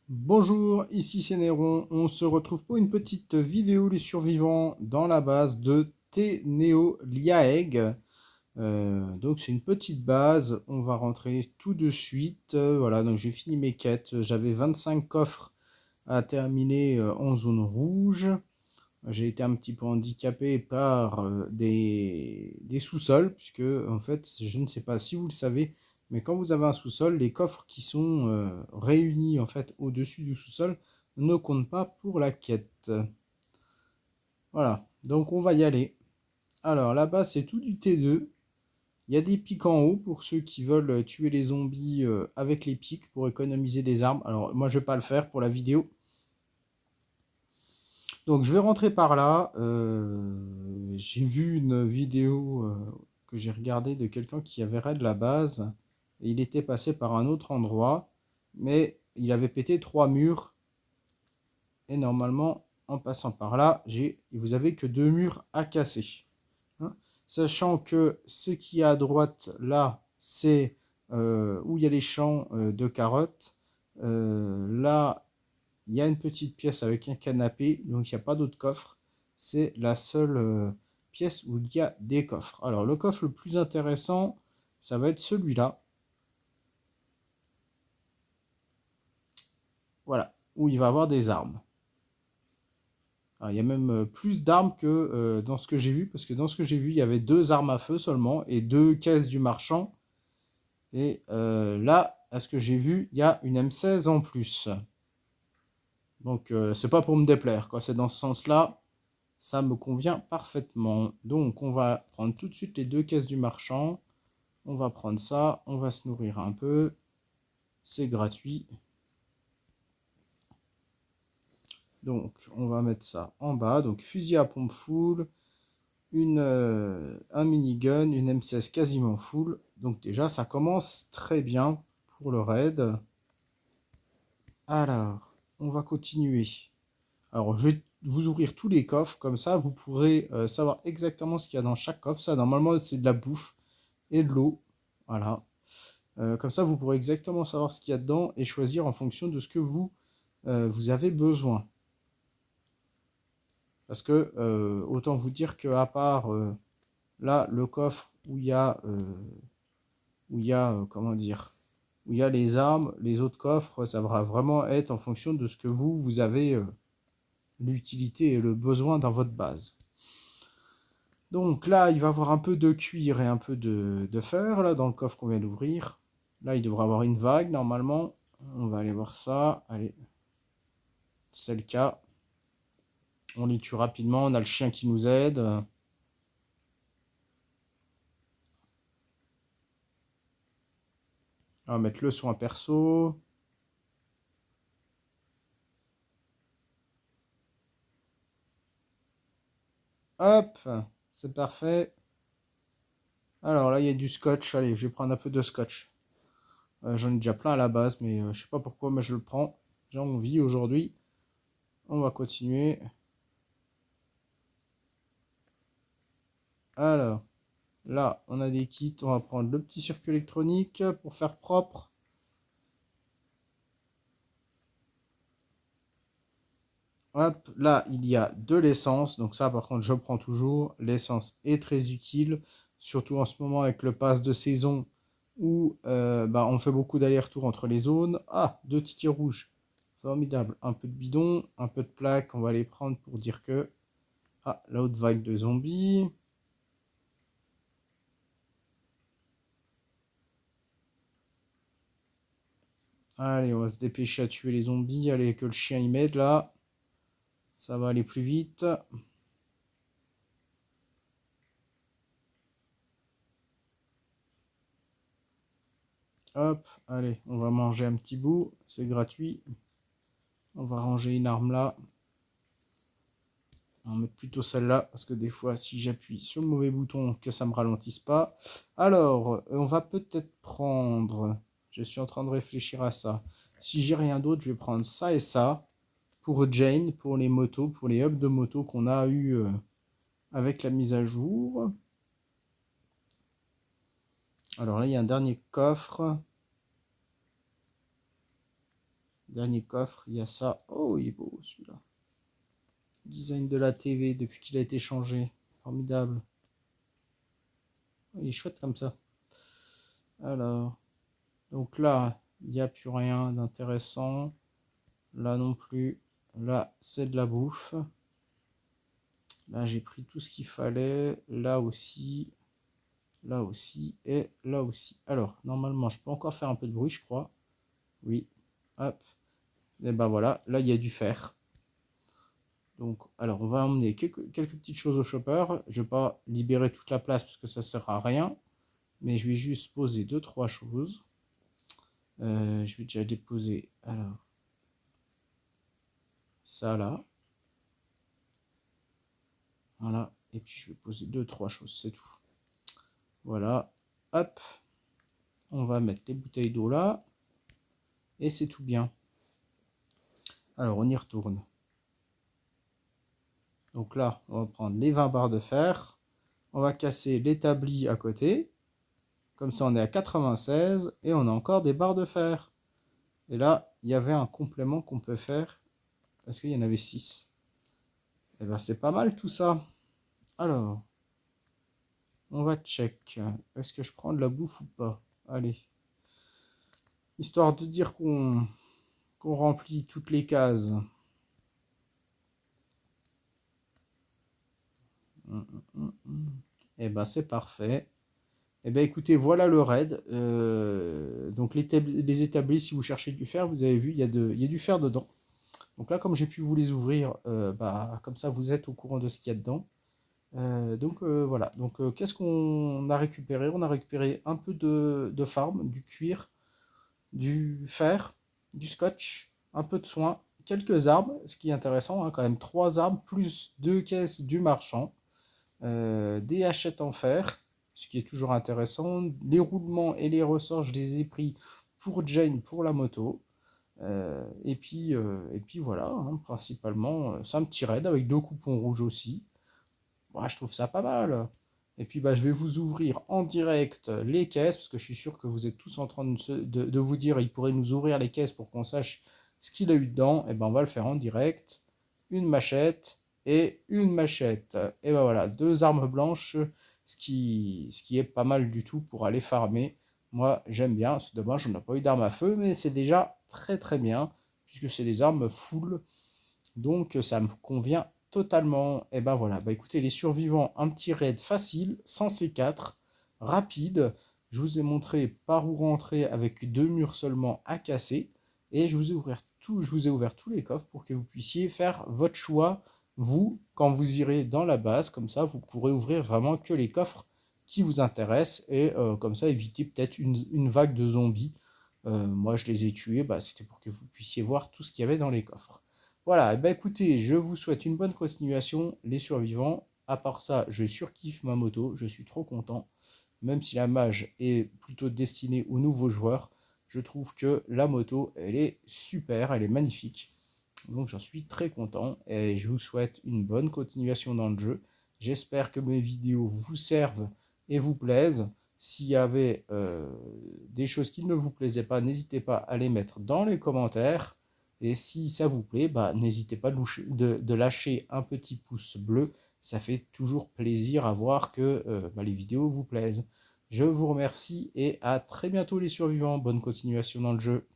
Bonjour, ici c'est Néron. On se retrouve pour une petite vidéo les survivants dans la base de Ténéoliaeg. Donc c'est une petite base, on va rentrer tout de suite. Voilà, donc j'ai fini mes quêtes. J'avais 25 coffres à terminer en zone rouge. J'ai été un petit peu handicapé par des sous-sols, puisque en fait, je ne sais pas si vous le savez, mais quand vous avez un sous-sol, les coffres qui sont réunis en fait au-dessus du sous-sol ne comptent pas pour la quête. Voilà, donc on va y aller. Alors là-bas, c'est tout du T2. Il y a des pics en haut pour ceux qui veulent tuer les zombies avec les pics pour économiser des armes. Alors moi, je vais pas le faire pour la vidéo. Donc je vais rentrer par là. J'ai vu une vidéo que j'ai regardée de quelqu'un qui avait raid la base. Et il était passé par un autre endroit. Mais il avait pété 3 murs. Et normalement, en passant par là, vous avez que 2 murs à casser. Hein. Sachant que ce qui est à droite là, c'est où il y a les champs de carottes. Là, il y a une petite pièce avec un canapé, donc il n'y a pas d'autre coffre. C'est la seule pièce où il y a des coffres. Alors le coffre le plus intéressant, ça va être celui-là. Voilà, où il va avoir des armes. Alors, il y a même plus d'armes que dans ce que j'ai vu, parce que dans ce que j'ai vu, il y avait 2 armes à feu seulement et 2 caisses du marchand. Et là, à ce que j'ai vu, il y a une M16 en plus. Donc c'est pas pour me déplaire, quoi. C'est dans ce sens-là. Ça me convient parfaitement. Donc on va prendre tout de suite les 2 caisses du marchand. On va prendre ça, on va se nourrir un peu. C'est gratuit. Donc on va mettre ça en bas. Donc fusil à pompe full, un minigun, une M16 quasiment full. Donc déjà ça commence très bien pour le raid. Alors, on va continuer. Alors je vais vous ouvrir tous les coffres, comme ça vous pourrez savoir exactement ce qu'il y a dans chaque coffre. Ça normalement c'est de la bouffe et de l'eau. Voilà. Comme ça, vous pourrez exactement savoir ce qu'il y a dedans et choisir en fonction de ce que vous avez besoin. Parce que, autant vous dire qu'à part là, le coffre où il y a comment dire, où il y a les armes, les autres coffres, ça va vraiment être en fonction de ce que vous avez l'utilité et le besoin dans votre base. Donc là, il va y avoir un peu de cuir et un peu de fer là dans le coffre qu'on vient d'ouvrir. Là, il devrait avoir une vague normalement. On va aller voir ça. Allez, c'est le cas. On les tue rapidement. On a le chien qui nous aide. On va mettre le soin perso. Hop, c'est parfait. Alors là, il y a du scotch. Allez, je vais prendre un peu de scotch. J'en ai déjà plein à la base, mais je sais pas pourquoi, mais je le prends. J'ai envie aujourd'hui. On va continuer. Alors, là, on a des kits. On va prendre le petit circuit électronique pour faire propre. Hop, là, il y a de l'essence. Donc ça, par contre, je prends toujours. L'essence est très utile, surtout en ce moment avec le pass de saison où bah, on fait beaucoup d'allers-retours entre les zones. Ah, 2 tickets rouges. Formidable. Un peu de bidon, un peu de plaques. On va les prendre pour dire que... Ah, la haute vague de zombies. Allez, on va se dépêcher à tuer les zombies. Allez, que le chien y m'aide là. Ça va aller plus vite. Hop, allez, on va manger un petit bout. C'est gratuit. On va ranger une arme là. On va mettre plutôt celle-là, parce que des fois, si j'appuie sur le mauvais bouton, que ça ne me ralentisse pas. Alors, on va peut-être prendre... Je suis en train de réfléchir à ça. Si j'ai rien d'autre, je vais prendre ça et ça. Pour Jane, pour les motos, pour les hubs de motos qu'on a eu avec la mise à jour. Alors là, il y a un dernier coffre. Dernier coffre, il y a ça. Oh, il est beau celui-là. Design de la TV depuis qu'il a été changé. Formidable. Oh, il est chouette comme ça. Alors, donc là, il n'y a plus rien d'intéressant. Là non plus. Là, c'est de la bouffe. Là, j'ai pris tout ce qu'il fallait. Là aussi. Là aussi. Et là aussi. Alors, normalement, je peux encore faire un peu de bruit, je crois. Oui. Hop. Et ben voilà. Là, il y a du fer. Donc, alors, on va emmener quelques petites choses au chopper. Je ne vais pas libérer toute la place parce que ça ne sert à rien. Mais je vais juste poser deux trois choses. Je vais déjà déposer, alors, ça là. Voilà. Et puis, je vais poser deux trois choses, c'est tout. Voilà. Hop. On va mettre les bouteilles d'eau là. Et c'est tout bien. Alors, on y retourne. Donc là, on va prendre les 20 barres de fer. On va casser l'établi à côté. Comme ça, on est à 96 et on a encore des barres de fer. Et là, il y avait un complément qu'on peut faire. Parce qu'il y en avait 6. Et bien, c'est pas mal tout ça. Alors, on va check. Est-ce que je prends de la bouffe ou pas? Allez. Histoire de dire qu'on remplit toutes les cases. Et ben, c'est parfait. Eh bien, écoutez, voilà le raid. Donc, les établis, si vous cherchez du fer, vous avez vu, il y a du fer dedans. Donc là, comme j'ai pu vous les ouvrir, bah, comme ça, vous êtes au courant de ce qu'il y a dedans. Voilà. Donc, qu'est-ce qu'on a récupéré? On a récupéré un peu de farm, du cuir, du fer, du scotch, un peu de soin, quelques armes, ce qui est intéressant, hein, quand même 3 armes, plus 2 caisses du marchand, des hachettes en fer, ce qui est toujours intéressant, les roulements et les ressorts, je les ai pris pour Jane, pour la moto. Et puis voilà, hein, principalement, c'est un petit raid avec 2 coupons rouges aussi. Moi, je trouve ça pas mal. Et puis bah, je vais vous ouvrir en direct les caisses, parce que je suis sûr que vous êtes tous en train de vous dire, il pourrait nous ouvrir les caisses pour qu'on sache ce qu'il a eu dedans. Et ben on va le faire en direct. Une machette et une machette. Et ben voilà, 2 armes blanches, ce qui est pas mal du tout pour aller farmer. Moi, j'aime bien. C'est dommage, on n'a pas eu d'armes à feu, mais c'est déjà très très bien, puisque c'est des armes full. Donc ça me convient totalement. Et ben voilà, bah écoutez, les survivants, un petit raid facile, sans C4, rapide. Je vous ai montré par où rentrer avec 2 murs seulement à casser. Et je vous ai ouvert tous les coffres pour que vous puissiez faire votre choix, vous, quand vous irez dans la base. Comme ça, vous pourrez ouvrir vraiment que les coffres qui vous intéressent. Et comme ça, éviter peut-être une vague de zombies. Moi, je les ai tués, bah, c'était pour que vous puissiez voir tout ce qu'il y avait dans les coffres. Voilà, et ben écoutez, je vous souhaite une bonne continuation, les survivants. À part ça, je surkiffe ma moto, je suis trop content. Même si la mage est plutôt destinée aux nouveaux joueurs, je trouve que la moto, elle est super, elle est magnifique. Donc j'en suis très content et je vous souhaite une bonne continuation dans le jeu. J'espère que mes vidéos vous servent et vous plaisent. S'il y avait des choses qui ne vous plaisaient pas, n'hésitez pas à les mettre dans les commentaires. Et si ça vous plaît, bah, n'hésitez pas de lâcher un petit pouce bleu. Ça fait toujours plaisir à voir que bah, les vidéos vous plaisent. Je vous remercie et à très bientôt les survivants. Bonne continuation dans le jeu.